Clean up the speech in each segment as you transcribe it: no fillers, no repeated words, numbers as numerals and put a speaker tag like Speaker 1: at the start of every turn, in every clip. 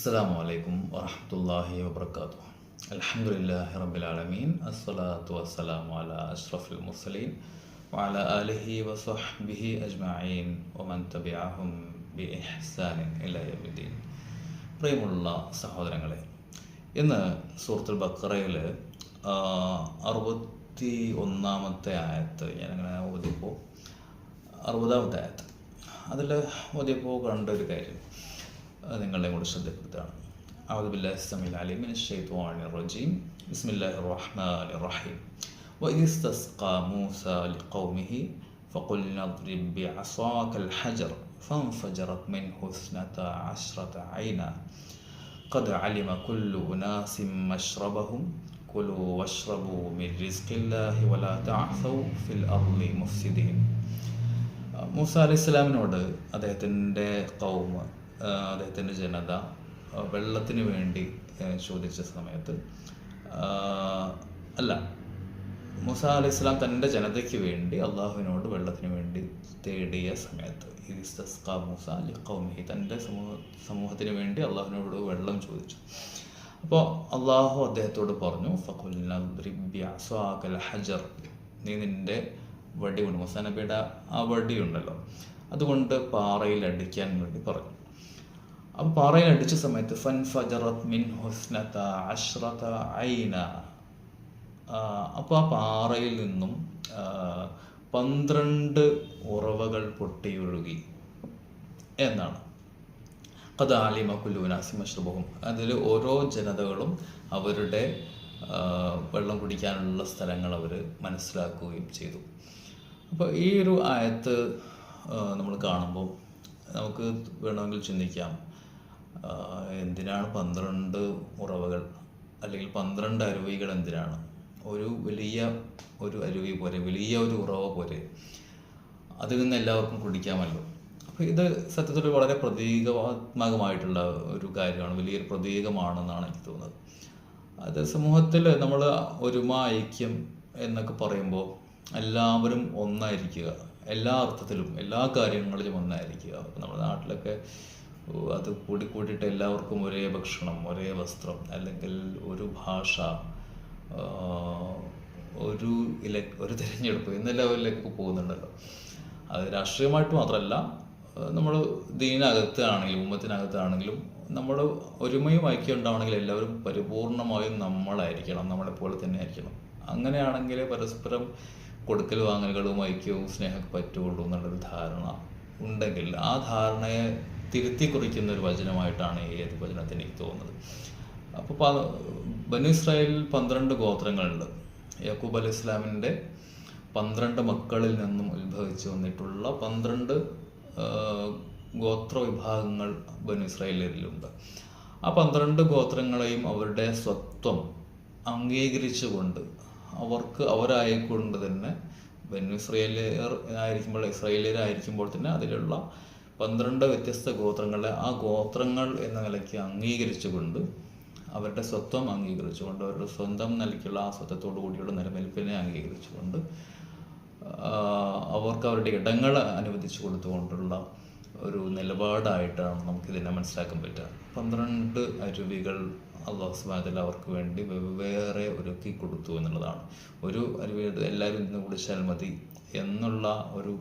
Speaker 1: അസ്സലാമു അലൈക്കും വറഹ്മത്തുള്ളാഹി വബറകാതുഹു. അൽഹംദുലില്ലാഹി റബ്ബിൽ ആലമീൻ. അസ്സലാത്തു വസ്സലാമു അലാ അഷ്റഫിൽ മുർസലീൻ വഅലാ ആലിഹി വസഹ്ബിഹി അജ്മഈൻ വമൻ തബിഅഹും ബിഇഹ്സാനിൻ ഇലാ യൗമിദ്ദീൻ. പ്രിയമുള്ള സഹോദരങ്ങളെ, ഇന്ന് സൂറത്തുൽ ബഖറയിൽ 61-ാമത്തെ ആയത്ത് ഞാനങ്ങനെ ഓതിയപ്പോൾ 60-ാമത്തെ ആയത്ത് അതിൽ ഓതിയപ്പോൾ കണ്ട ഒരു കാര്യം നിങ്ങളുടെ കൂടെ ശ്രദ്ധപ്പെടുത്തുകയാണ്. അഊദു ബില്ലാഹി സമീഉൽ അലീം മിനശ് ശൈത്വാനിർ റജീം. ബിസ്മില്ലാഹിർ റഹ്മാനിർ റഹീം. വഇദ് ഇസ്തസ്ഖാ മൂസാ ലിഖൗമിഹി ഫഖുൽനാ ഇദ്രിബ് ബിഅസാകൽ ഹജർ ഫൻഫജറത് മിൻഹു ഇസ്നതാ അശ്റത ഐന ഖദ് അലിമ കുല്ലു ഉനാസിൻ മശ്റബഹും കുലൂ വശ്റബൂ മിൻ റിസ്ഖില്ലാഹി വലാ തഅസൗ ഫിൽ അർളി മുഫ്സിദീൻ. മൂസ അലൈഹിസ്സലാമിനോട് അദ്ദേഹത്തിൻ്റെ ഖൗമ്, അദ്ദേഹത്തിൻ്റെ ജനത വെള്ളത്തിന് വേണ്ടി ചോദിച്ച സമയത്ത്, മൂസ അലൈഹിസ്സലാം തൻ്റെ ജനതയ്ക്ക് വേണ്ടി അള്ളാഹുവിനോട് വെള്ളത്തിന് വേണ്ടി തേടിയ സമയത്ത് ഇസ്തസ്ഖാ മൂസ ലിഖൗമിഹി, തൻ്റെ സമൂഹത്തിന് വേണ്ടി അള്ളാഹുവിനോട് വെള്ളം ചോദിച്ചു. അപ്പോൾ അള്ളാഹു അദ്ദേഹത്തോട് പറഞ്ഞു, ഫഖുൽനാ ഇദ്രിബ് ബിഅസാകൽ ഹജർ, നീ നിൻ്റെ വടി കൊണ്ട്, മൂസാ നബിയുടെ ആ വടി ഉണ്ടല്ലോ, അതുകൊണ്ട് പാറയിൽ അടിക്കാൻ വേണ്ടി പറഞ്ഞു. അപ്പോൾ പാറയിൽ അടിച്ച സമയത്ത് ഫൻഫജറത് മിൻഹു ഇസ്നതാ അശ്റത ഐന, അപ്പോൾ ആ പാറയിൽ നിന്നും 12 ഉറവകൾ പൊട്ടിയൊഴുകി എന്നാണ്. ഖദ് അലിമ കുല്ലു ഉനാസിൻ മശ്റബഹും, അതിൽ ഓരോ ജനതകളും അവരുടെ വെള്ളം കുടിക്കാനുള്ള സ്ഥലങ്ങൾ അവർ മനസ്സിലാക്കുകയും ചെയ്തു. അപ്പോൾ ഈ ഒരു ആയത്ത് നമ്മൾ കാണുമ്പോൾ നമുക്ക് വേണമെങ്കിൽ ചിന്തിക്കാം, എന്തിനാണ് 12 ഉറവകൾ അല്ലെങ്കിൽ 12 അരുവികൾ എന്തിനാണ്? ഒരു വലിയ ഒരു അരുവി പോലെ, വലിയ ഒരു ഉറവ പോലെ അതിൽ നിന്ന് എല്ലാവർക്കും കുടിക്കാമല്ലോ. അപ്പോൾ ഇത് സത്യത്തിൽ വളരെ പ്രതീകാത്മകമായിട്ടുള്ള ഒരു കാര്യമാണ്, വലിയൊരു പ്രതീകമാണെന്നാണ് എനിക്ക് തോന്നുന്നത്. അത് സമൂഹത്തിൽ നമ്മൾ ഒരുമ, ഐക്യം എന്നൊക്കെ പറയുമ്പോൾ എല്ലാവരും ഒന്നായിരിക്കുക, എല്ലാ അർത്ഥത്തിലും എല്ലാ കാര്യങ്ങളിലും ഒന്നായിരിക്കുക. അപ്പോൾ നമ്മുടെ നാട്ടിലൊക്കെ അത് കൂട്ടിയിട്ട് എല്ലാവർക്കും ഒരേ ഭക്ഷണം, ഒരേ വസ്ത്രം, അല്ലെങ്കിൽ ഒരു ഭാഷ, ഒരു തിരഞ്ഞെടുപ്പ് എന്ന ലെവലിലേക്ക് പോകുന്നുണ്ടല്ലോ. അത് രാഷ്ട്രീയമായിട്ട് മാത്രമല്ല, നമ്മൾ ദീനകത്താണെങ്കിലും ഉമ്മത്തിനകത്താണെങ്കിലും നമ്മൾ ഒരുമയും ഐക്യം ഉണ്ടാവണമെങ്കിൽ എല്ലാവരും പരിപൂർണമായും നമ്മളായിരിക്കണം, നമ്മളെപ്പോലെ തന്നെ ആയിരിക്കണം. അങ്ങനെയാണെങ്കിൽ പരസ്പരം കൊടുക്കൽ വാങ്ങലുകളും ഐക്യവും സ്നേഹമൊക്കെ പറ്റുള്ളൂ എന്നുള്ളൊരു ധാരണ ഉണ്ടെങ്കിൽ ആ ധാരണയെ തിരുത്തി കുറിക്കുന്ന ഒരു വചനമായിട്ടാണ് ഈ വചനത്തിന് എനിക്ക് തോന്നുന്നത്. അപ്പോൾ ബനു ഇസ്രായേലിൽ 12 ഗോത്രങ്ങളുണ്ട്. യാക്കൂബ് അലൈഹി ഇസ്ലാമിൻ്റെ 12 മക്കളിൽ നിന്നും ഉത്ഭവിച്ചു വന്നിട്ടുള്ള 12 ഗോത്ര വിഭാഗങ്ങൾ ബനു ഇസ്രായേലിലുണ്ട്. ആ 12 ഗോത്രങ്ങളെയും അവരുടെ സ്വത്വം അംഗീകരിച്ചുകൊണ്ട് അവരായിക്കൊണ്ട് തന്നെ ബനു ഇസ്രായേലിയരായിരിക്കുമ്പോൾ തന്നെ അതിലുള്ള 12 വ്യത്യസ്ത ഗോത്രങ്ങളെ ആ ഗോത്രങ്ങൾ എന്ന നിലയ്ക്ക് അംഗീകരിച്ചുകൊണ്ട്, അവരുടെ സ്വത്വം അംഗീകരിച്ചുകൊണ്ട്, അവരുടെ സ്വന്തം നിലയ്ക്കുള്ള ആ സ്വത്വത്തോടു കൂടിയുള്ള നിലനിൽപ്പിനെ അംഗീകരിച്ചുകൊണ്ട്, അവർക്ക് അവരുടെ ഇടങ്ങൾ അനുവദിച്ചു കൊടുത്തുകൊണ്ടുള്ള ഒരു നിലപാടായിട്ടാണ് നമുക്കിതിനെ മനസ്സിലാക്കാൻ പറ്റുക. 12 അരുവികൾ അല്ലാഹു സുബ്ഹാനഹു വ തആല അവർക്ക് വേണ്ടി വെവ്വേറെ ഒരുക്കി കൊടുത്തു എന്നുള്ളതാണ്. ഒരു അരുവി എല്ലാവരും ഇന്ന് കുടിച്ചാൽ മതി എന്നുള്ള ഒരു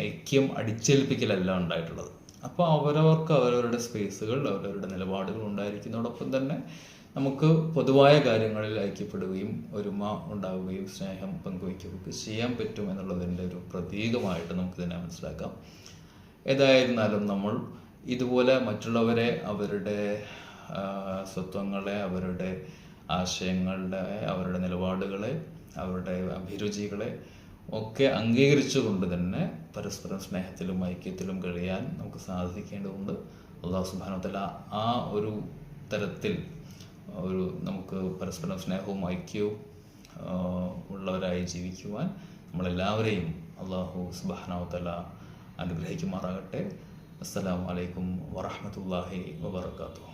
Speaker 1: ഐക്യം അടിച്ചേൽപ്പിക്കലല്ല ഉണ്ടായിട്ടുള്ളത്. അപ്പോൾ അവരവർക്ക് അവരവരുടെ സ്പേസുകൾ, അവരവരുടെ നിലപാടുകൾ ഉണ്ടായിരിക്കുന്നതോടൊപ്പം തന്നെ നമുക്ക് പൊതുവായ കാര്യങ്ങളിൽ ഐക്യപ്പെടുകയും ഒരുമ ഉണ്ടാവുകയും സ്നേഹം പങ്കുവയ്ക്കുകയൊക്കെ ചെയ്യാൻ പറ്റും എന്നുള്ളതിൻ്റെ ഒരു പ്രതീകമായിട്ട് നമുക്കിതിനെ മനസ്സിലാക്കാം. ഏതായിരുന്നാലും നമ്മൾ ഇതുപോലെ മറ്റുള്ളവരെ, അവരുടെ സ്വത്വങ്ങളെ, അവരുടെ ആശയങ്ങളുടെ, അവരുടെ നിലപാടുകളെ, അവരുടെ അഭിരുചികളെ ഒക്കെ അംഗീകരിച്ചുകൊണ്ട് തന്നെ പരസ്പരം സ്നേഹത്തിലും ഐക്യത്തിലും കഴിയാൻ നമുക്ക് സാധിക്കേണ്ടതുണ്ട്. അല്ലാഹു സുബ്ഹാനഹു വ തആല ആ ഒരു തരത്തിൽ നമുക്ക് പരസ്പരം സ്നേഹവും ഐക്യവും ഉള്ളവരായി ജീവിക്കുവാൻ നമ്മളെല്ലാവരെയും അല്ലാഹു സുബ്ഹാനഹു വ തആല അനുഗ്രഹിക്കുമാറാകട്ടെ. അസ്സലാമു അലൈക്കും വറഹ്മത്തുള്ളാഹി വബറകാതുഹു.